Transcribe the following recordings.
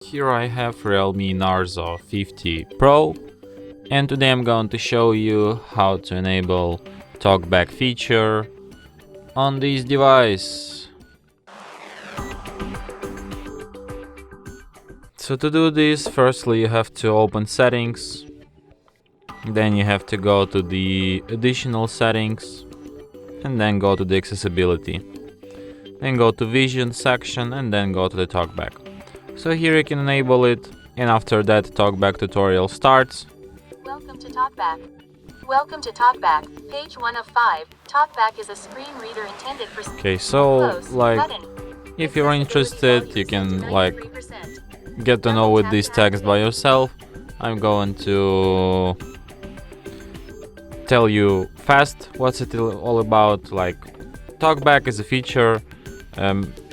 Here I have REALME Narzo 50 Pro, and today I'm going to show you how to enable TalkBack feature on this device. So to do this, firstly you have to open settings, then you have to go to the additional settings, and then go to the accessibility. Then go to vision section and then go to the TalkBack. So here you can enable it, and after that TalkBack tutorial starts. Welcome to TalkBack. Welcome to TalkBack, page 1 of 5. TalkBack is a screen reader intended for... Okay, so Close like button. if you're interested, you can like get to know with this text by yourself. I'm going to tell you fast what's it all about. Like, TalkBack is a feature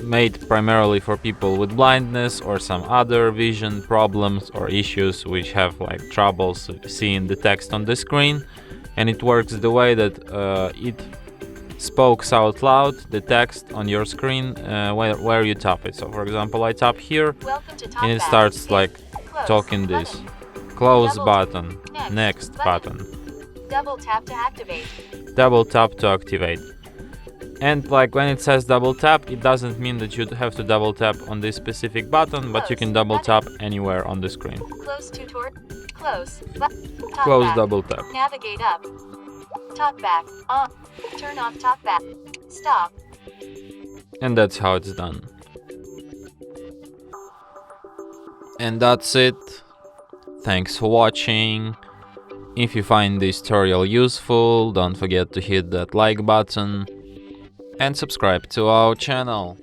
made primarily for people with blindness or some other vision problems or issues which have like troubles seeing the text on the screen, and it works the way that it speaks out loud the text on your screen where you tap it. So for example, I tap here and it starts like talking this. Close button, next button. Double tap to activate. Double tap to activate. And like when it says double tap, it doesn't mean that you have to double tap on this specific button, but you can double tap anywhere on the screen. Close tutor. Close. Close double tap. Navigate up. TalkBack on. Turn off TalkBack. Stop. And that's how it's done. And that's it. Thanks for watching. If you find this tutorial useful, don't forget to hit that like button and subscribe to our channel.